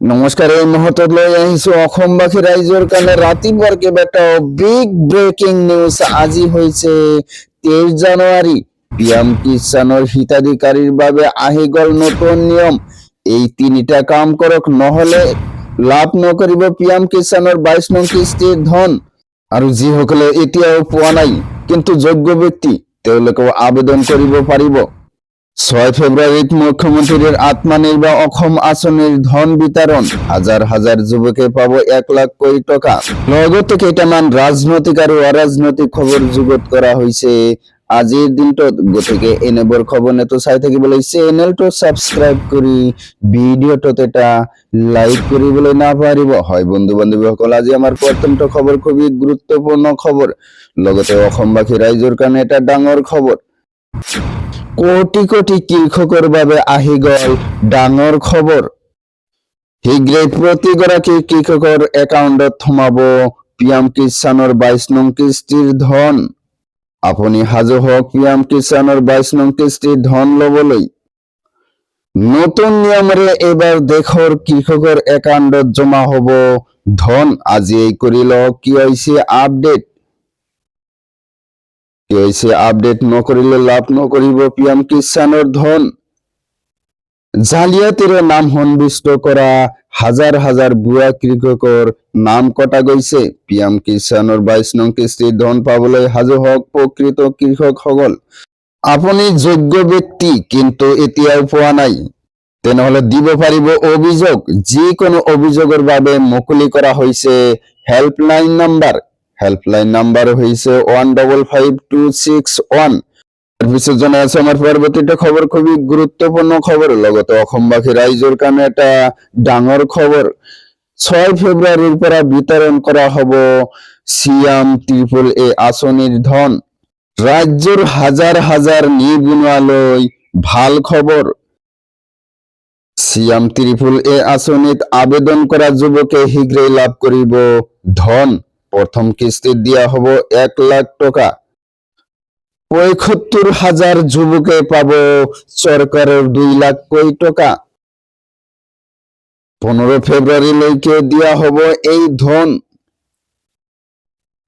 নমস্কাৰ। এই মুহূৰ্তত লৈ আহিছো অসমবাসী ৰাইজৰ কাৰণে ৰাতিপুৱাৰ কেইবাটাও বিগ ব্ৰেকিং নিউজ। আজি হৈছে 23 জানুৱাৰী। পিএম কিষাণৰ হিতাধিকাৰীৰ বাবে আহি গ'ল নতুন নিয়ম। এই তিনিটা কাম কৰক, নহলে লাভ নকৰিব পিএম কিষাণৰ 22 নং কিস্তিৰ ধন। আৰু যিসকলে এতিয়াও পোৱা নাই কিন্তু যোগ্য ব্যক্তি, তেওঁলোকেও আবেদন কৰিব পাৰিব। 6 ফেব্ৰুৱাৰীত মুখ্যমন্ত্ৰীৰ আত্মনিৰ্ভৰ অসম আঁচনিৰ ধন বিতৰণ। হাজাৰ হাজাৰ যুৱকে পাব 1 লাখ কোটি টকা। লগতে কেইটামান ৰাজনৈতিক আৰু অৰাজনৈতিক খবৰ যুগুত কৰা হৈছে আজিৰ দিনটোত। গতিকে এনেবোৰ খবৰ নেতো চাই থাকিবলৈ চেনেলটো ছাবস্ক্ৰাইব কৰি ভিডিঅ'টোত এটা লাইক কৰিবলৈ নাপাহৰিব। হয় বন্ধু বান্ধৱীসকল, আজি আমাৰ প্ৰথমটো খবৰ খুবেই গুৰুত্বপূৰ্ণ খবৰ, লগতে অসমবাসী ৰাইজৰ কাৰণে এটা ডাঙৰ খবৰ। কোটি কোটি কৃষকৰ বাবে আহি গ'ল ডাঙৰ খবৰ। শীঘ্ৰেই প্ৰতিগৰাকী কৃষকৰ একাউণ্টত সোমাব পিএম কিষাণৰ 22 নং কিস্তিৰ ধন। আপুনি সাজু হওক পিএম কিষাণৰ 22 নং কিস্তিৰ ধন ল'বলৈ। নতুন নিয়মেৰে এইবাৰ দেশৰ কৃষকৰ একাউণ্টত জমা হ'ব ধন। আজিয়েই কৰি লওক KYC আপডেট। KYC আপডেট নকৰিলে লাভ নকৰিব পিএম কিষাণৰ ধন। জালিয়াতিৰে নাম সন্নিৱিষ্ট কৰা হাজাৰ হাজাৰ ভুৱা কৃষকৰ নাম কটা গৈছে। পিএম কিষাণৰ 22 নং কিস্তিৰ ধন পাবলৈ সাজু হওক প্ৰকৃত কৃষকসকল। আপুনি যোগ্য ব্যক্তি কিন্তু এতিয়াও পোৱা নাই, তেনেহলে দিব পাৰিব অভিযোগ। যিকোনো অভিযোগৰ বাবে মুকলি কৰা হৈছে হেল্পলাইন নাম্বাৰ। হেল্পলাইন নাম্বাৰ হৈছে 155261। তাৰপিছত জনাই আছো আমাৰ পৰৱৰ্তীটো খবৰ, খুবই গুৰুত্বপূৰ্ণ খবৰ, লগতে অসমবাসী ৰাইজৰ কাৰণে এটা ডাঙৰ খবৰ। 6 ফেব্ৰুৱাৰীৰ পৰা বিতৰণ কৰা হ'ব CM-AAA আঁচনিৰ ধন। ৰাজ্যৰ হাজাৰ হাজাৰ নিবনুৱালৈ ভাল খবৰ। CM-AAA আঁচনিত আবেদন কৰা যুৱকে শীঘ্ৰেই লাভ কৰিব ধন। প্ৰথম কিস্তিত দিয়া হ'ব 1 লাখ টকা। ৭৫,০০০ যুৱকে পাব চৰকাৰৰ 2 লাখ কোটি টকা। 15 ফেব্ৰুৱাৰীলৈকে দিয়া হ'ব এই ধন।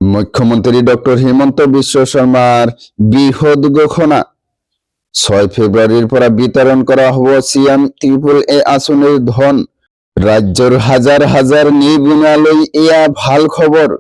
মুখ্যমন্ত্ৰী ডক্টৰ হিমন্ত বিশ্ব শৰ্মাৰ বৃহৎ ঘোষণা। 6 ফেব্ৰুৱাৰীৰ পৰা বিতৰণ কৰা হ'ব CM-AAA আঁচনিৰ ধন। ৰাজ্যৰ হাজাৰ হাজাৰ নিবনুৱালৈ এয়া ভাল খবৰ।